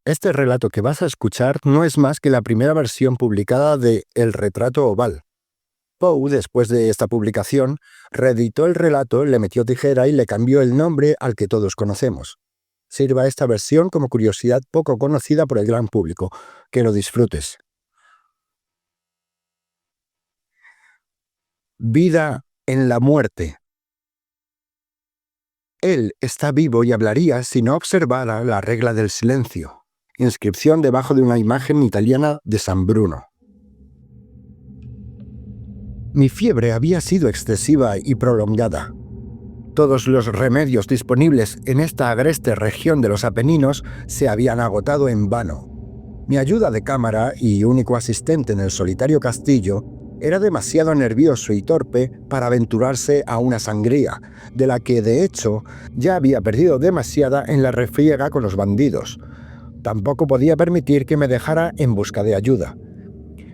Este relato que vas a escuchar no es más que la primera versión publicada de El retrato oval. Poe, después de esta publicación, reeditó el relato, le metió tijera y le cambió el nombre al que todos conocemos. Sirva esta versión como curiosidad poco conocida por el gran público. Que lo disfrutes. Vida en la muerte. Él está vivo y hablaría si no observara la regla del silencio. Inscripción debajo de una imagen italiana de San Bruno. Mi fiebre había sido excesiva y prolongada. Todos los remedios disponibles en esta agreste región de los Apeninos se habían agotado en vano. Mi ayuda de cámara y único asistente en el solitario castillo era demasiado nervioso y torpe para aventurarse a una sangría, de la que, de hecho, ya había perdido demasiada en la refriega con los bandidos. Tampoco podía permitir que me dejara en busca de ayuda.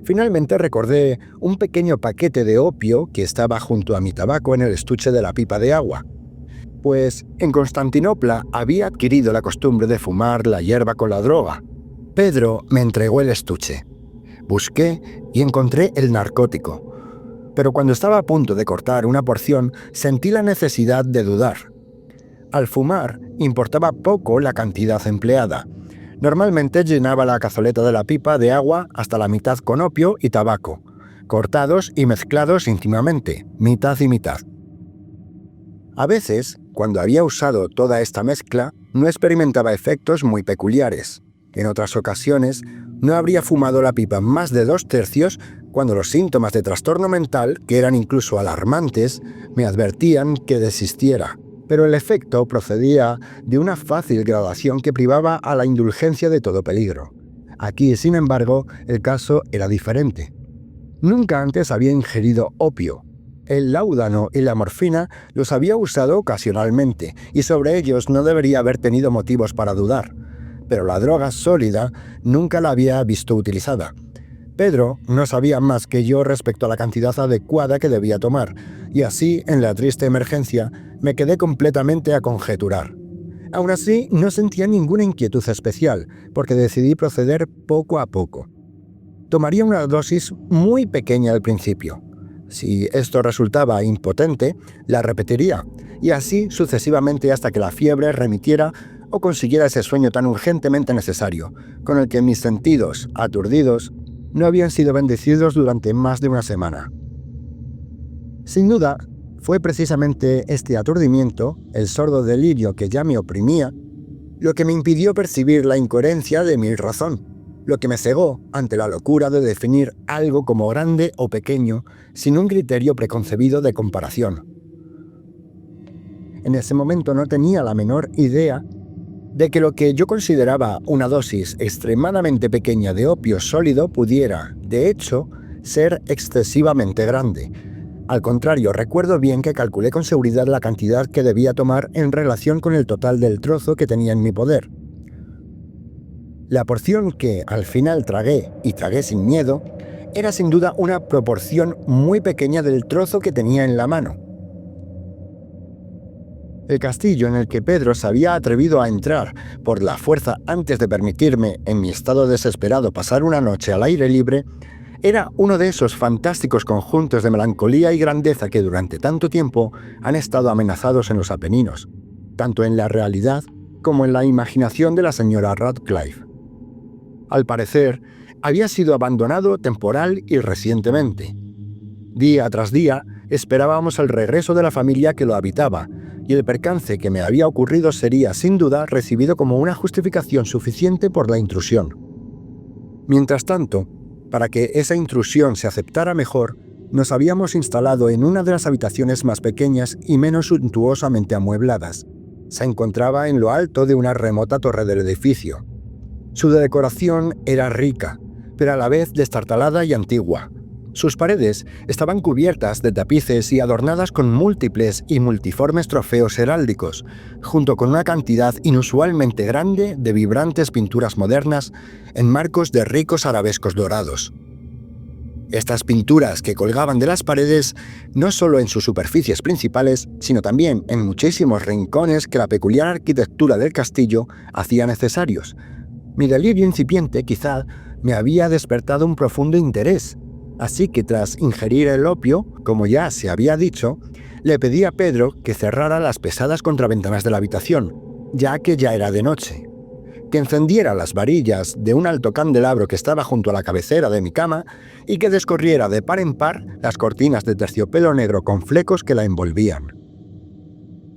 Finalmente recordé un pequeño paquete de opio que estaba junto a mi tabaco en el estuche de la pipa de agua. Pues en Constantinopla había adquirido la costumbre de fumar la hierba con la droga. Pedro me entregó el estuche. Busqué y encontré el narcótico. Pero cuando estaba a punto de cortar una porción, sentí la necesidad de dudar. Al fumar, importaba poco la cantidad empleada. Normalmente llenaba la cazoleta de la pipa de agua hasta la mitad con opio y tabaco, cortados y mezclados íntimamente, mitad y mitad. A veces, cuando había usado toda esta mezcla, no experimentaba efectos muy peculiares. En otras ocasiones, no habría fumado la pipa más de 2/3 cuando los síntomas de trastorno mental, que eran incluso alarmantes, me advertían que desistiera. Pero el efecto procedía de una fácil gradación que privaba a la indulgencia de todo peligro. Aquí, sin embargo, el caso era diferente. Nunca antes había ingerido opio. El láudano y la morfina los había usado ocasionalmente, y sobre ellos no debería haber tenido motivos para dudar. Pero la droga sólida nunca la había visto utilizada. Pedro no sabía más que yo respecto a la cantidad adecuada que debía tomar, y así, en la triste emergencia, me quedé completamente a conjeturar. Aún así, no sentía ninguna inquietud especial, porque decidí proceder poco a poco. Tomaría una dosis muy pequeña al principio. Si esto resultaba impotente, la repetiría, y así sucesivamente hasta que la fiebre remitiera o consiguiera ese sueño tan urgentemente necesario, con el que mis sentidos, aturdidos, no habían sido bendecidos durante más de una semana. Sin duda, fue precisamente este aturdimiento, el sordo delirio que ya me oprimía, lo que me impidió percibir la incoherencia de mi razón, lo que me cegó ante la locura de definir algo como grande o pequeño sin un criterio preconcebido de comparación. En ese momento no tenía la menor idea de que lo que yo consideraba una dosis extremadamente pequeña de opio sólido pudiera, de hecho, ser excesivamente grande. Al contrario, recuerdo bien que calculé con seguridad la cantidad que debía tomar en relación con el total del trozo que tenía en mi poder. La porción que al final tragué, y tragué sin miedo, era sin duda una proporción muy pequeña del trozo que tenía en la mano. El castillo en el que Pedro se había atrevido a entrar por la fuerza antes de permitirme, en mi estado desesperado, pasar una noche al aire libre, era uno de esos fantásticos conjuntos de melancolía y grandeza que durante tanto tiempo han estado amenazados en los Apeninos, tanto en la realidad como en la imaginación de la señora Radcliffe. Al parecer, había sido abandonado temporal y recientemente. Día tras día, esperábamos el regreso de la familia que lo habitaba, y el percance que me había ocurrido sería, sin duda, recibido como una justificación suficiente por la intrusión. Mientras tanto, para que esa intrusión se aceptara mejor, nos habíamos instalado en una de las habitaciones más pequeñas y menos suntuosamente amuebladas. Se encontraba en lo alto de una remota torre del edificio. Su decoración era rica, pero a la vez destartalada y antigua. Sus paredes estaban cubiertas de tapices y adornadas con múltiples y multiformes trofeos heráldicos, junto con una cantidad inusualmente grande de vibrantes pinturas modernas en marcos de ricos arabescos dorados. Estas pinturas que colgaban de las paredes no solo en sus superficies principales, sino también en muchísimos rincones que la peculiar arquitectura del castillo hacía necesarios, Mi delirio incipiente quizá me había despertado un profundo interés, así que tras ingerir el opio, como ya se había dicho, le pedí a Pedro que cerrara las pesadas contraventanas de la habitación, ya que ya era de noche, que encendiera las varillas de un alto candelabro que estaba junto a la cabecera de mi cama y que descorriera de par en par las cortinas de terciopelo negro con flecos que la envolvían.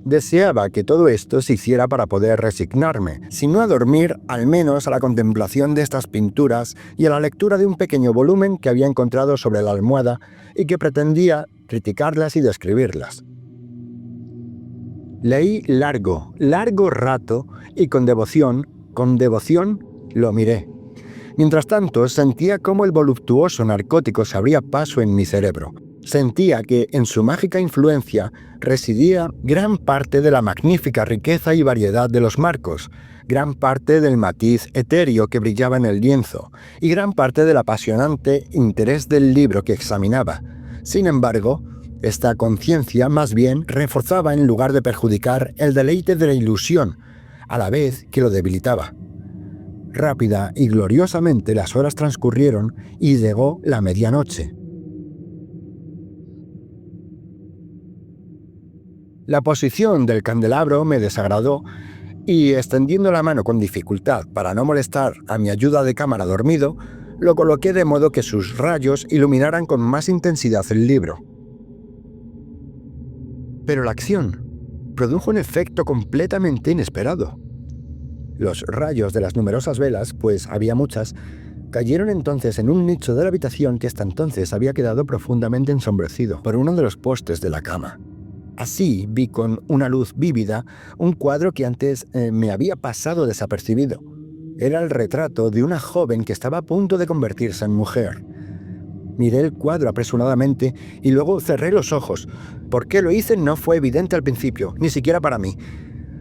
Deseaba que todo esto se hiciera para poder resignarme, si no a dormir, al menos a la contemplación de estas pinturas y a la lectura de un pequeño volumen que había encontrado sobre la almohada y que pretendía criticarlas y describirlas. Leí largo rato y con devoción, lo miré. Mientras tanto, sentía cómo el voluptuoso narcótico se abría paso en mi cerebro. Sentía que en su mágica influencia residía gran parte de la magnífica riqueza y variedad de los marcos, gran parte del matiz etéreo que brillaba en el lienzo y gran parte del apasionante interés del libro que examinaba. Sin embargo, esta conciencia más bien reforzaba en lugar de perjudicar el deleite de la ilusión, a la vez que lo debilitaba. Rápida y gloriosamente las horas transcurrieron y llegó la medianoche. La posición del candelabro me desagradó y, extendiendo la mano con dificultad para no molestar a mi ayuda de cámara dormido, lo coloqué de modo que sus rayos iluminaran con más intensidad el libro. Pero la acción produjo un efecto completamente inesperado. Los rayos de las numerosas velas, pues había muchas, cayeron entonces en un nicho de la habitación que hasta entonces había quedado profundamente ensombrecido por uno de los postes de la cama. Así vi con una luz vívida un cuadro que antes me había pasado desapercibido. Era el retrato de una joven que estaba a punto de convertirse en mujer. Miré el cuadro apresuradamente y luego cerré los ojos. Por qué lo hice no fue evidente al principio, ni siquiera para mí.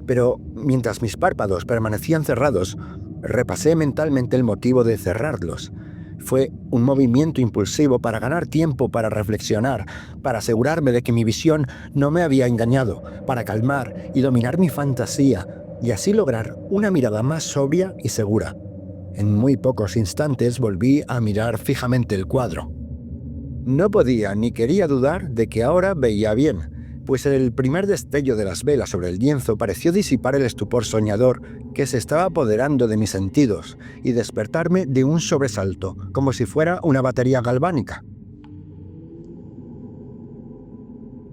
Pero mientras mis párpados permanecían cerrados, repasé mentalmente el motivo de cerrarlos. Fue un movimiento impulsivo para ganar tiempo para reflexionar, para asegurarme de que mi visión no me había engañado, para calmar y dominar mi fantasía y así lograr una mirada más sobria y segura. En muy pocos instantes volví a mirar fijamente el cuadro. No podía ni quería dudar de que ahora veía bien, pues el primer destello de las velas sobre el lienzo pareció disipar el estupor soñador que se estaba apoderando de mis sentidos y despertarme de un sobresalto, como si fuera una batería galvánica.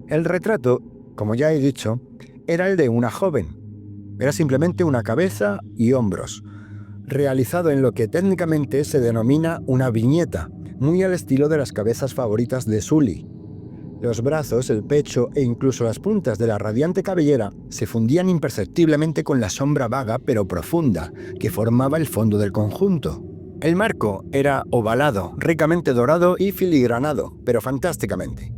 El retrato, como ya he dicho, era el de una joven. Era simplemente una cabeza y hombros, realizado en lo que técnicamente se denomina una viñeta, muy al estilo de las cabezas favoritas de Sully. Los brazos, el pecho e incluso las puntas de la radiante cabellera se fundían imperceptiblemente con la sombra vaga pero profunda que formaba el fondo del conjunto. El marco era ovalado, ricamente dorado y filigranado, pero fantásticamente.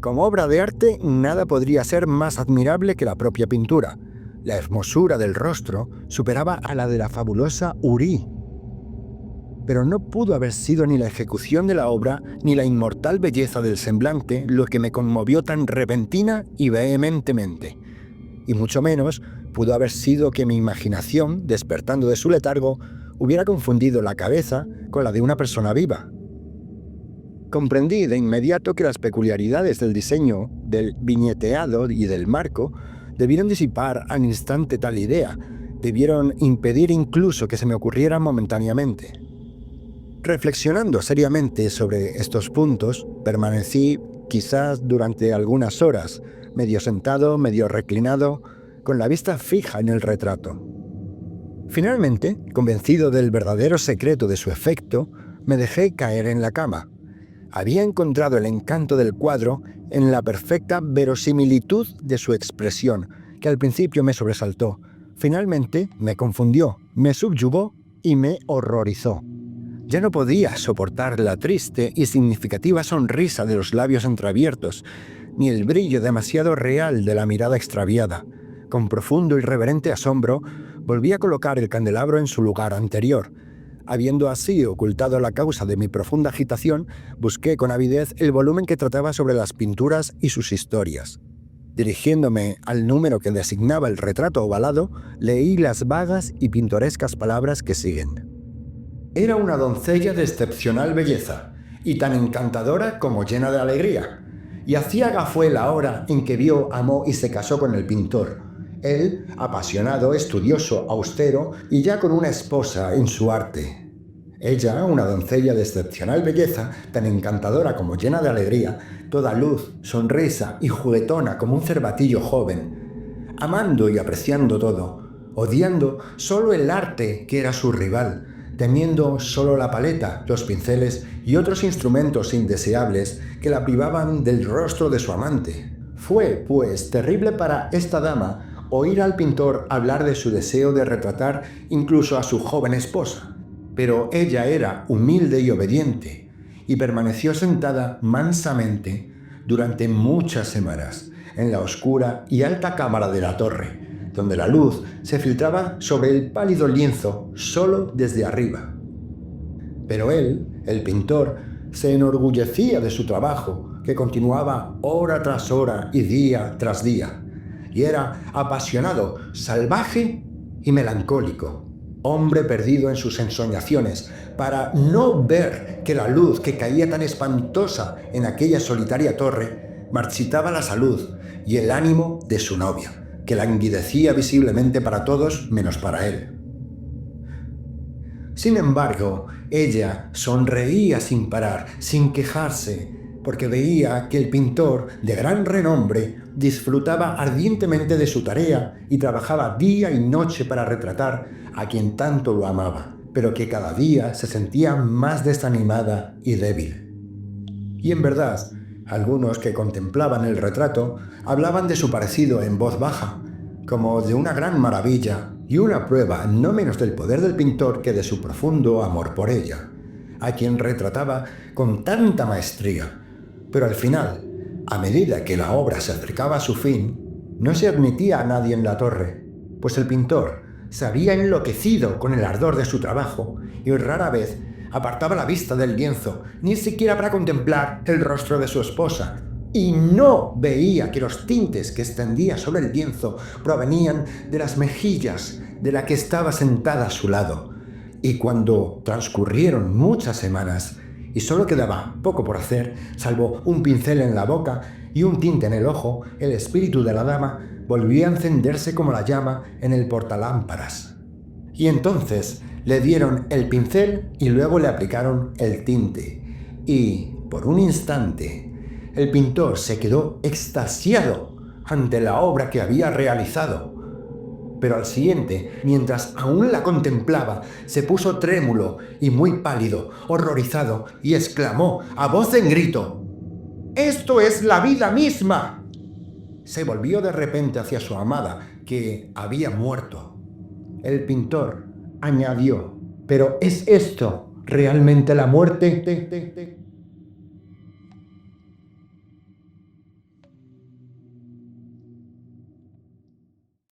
Como obra de arte, nada podría ser más admirable que la propia pintura. La hermosura del rostro superaba a la de la fabulosa Uri. Pero no pudo haber sido ni la ejecución de la obra ni la inmortal belleza del semblante lo que me conmovió tan repentina y vehementemente. Y mucho menos pudo haber sido que mi imaginación, despertando de su letargo, hubiera confundido la cabeza con la de una persona viva. Comprendí de inmediato que las peculiaridades del diseño, del viñeteado y del marco debieron disipar al instante tal idea, debieron impedir incluso que se me ocurriera momentáneamente. Reflexionando seriamente sobre estos puntos, permanecí quizás durante algunas horas, medio sentado, medio reclinado, con la vista fija en el retrato. Finalmente, convencido del verdadero secreto de su efecto, me dejé caer en la cama. Había encontrado el encanto del cuadro en la perfecta verosimilitud de su expresión, que al principio me sobresaltó. Finalmente me confundió, me subyugó y me horrorizó. Ya no podía soportar la triste y significativa sonrisa de los labios entreabiertos, ni el brillo demasiado real de la mirada extraviada. Con profundo y reverente asombro, volví a colocar el candelabro en su lugar anterior. Habiendo así ocultado la causa de mi profunda agitación, busqué con avidez el volumen que trataba sobre las pinturas y sus historias. Dirigiéndome al número que designaba el retrato ovalado, leí las vagas y pintorescas palabras que siguen. Era una doncella de excepcional belleza, y tan encantadora como llena de alegría. Y aciaga fue la hora en que vio, amó y se casó con el pintor. Él, apasionado, estudioso, austero, y ya con una esposa en su arte. Ella, una doncella de excepcional belleza, tan encantadora como llena de alegría, toda luz, sonrisa y juguetona como un cervatillo joven, amando y apreciando todo, odiando solo el arte que era su rival, temiendo solo la paleta, los pinceles y otros instrumentos indeseables que la privaban del rostro de su amante. Fue, pues, terrible para esta dama oír al pintor hablar de su deseo de retratar incluso a su joven esposa. Pero ella era humilde y obediente, y permaneció sentada mansamente durante muchas semanas en la oscura y alta cámara de la torre, donde la luz se filtraba sobre el pálido lienzo solo desde arriba. Pero él, el pintor, se enorgullecía de su trabajo, que continuaba hora tras hora y día tras día, y era apasionado, salvaje y melancólico. Hombre perdido en sus ensoñaciones, para no ver que la luz que caía tan espantosa en aquella solitaria torre marchitaba la salud y el ánimo de su novia, que languidecía visiblemente para todos menos para él. Sin embargo, ella sonreía sin parar, sin quejarse, porque veía que el pintor, de gran renombre, disfrutaba ardientemente de su tarea y trabajaba día y noche para retratar a quien tanto lo amaba, pero que cada día se sentía más desanimada y débil. Y en verdad, algunos que contemplaban el retrato hablaban de su parecido en voz baja, como de una gran maravilla y una prueba no menos del poder del pintor que de su profundo amor por ella, a quien retrataba con tanta maestría. Pero al final, a medida que la obra se acercaba a su fin, no se admitía a nadie en la torre, pues el pintor se había enloquecido con el ardor de su trabajo y rara vez apartaba la vista del lienzo, ni siquiera para contemplar el rostro de su esposa, y no veía que los tintes que extendía sobre el lienzo provenían de las mejillas de la que estaba sentada a su lado. Y cuando transcurrieron muchas semanas y solo quedaba poco por hacer, salvo un pincel en la boca y un tinte en el ojo, el espíritu de la dama volvió a encenderse como la llama en el portalámparas. Y entonces le dieron el pincel y luego le aplicaron el tinte. Y, por un instante, el pintor se quedó extasiado ante la obra que había realizado. Pero al siguiente, mientras aún la contemplaba, se puso trémulo y muy pálido, horrorizado, y exclamó a voz en grito: «¡Esto es la vida misma!». Se volvió de repente hacia su amada, que había muerto. El pintor añadió: «¿Pero es esto realmente la muerte?».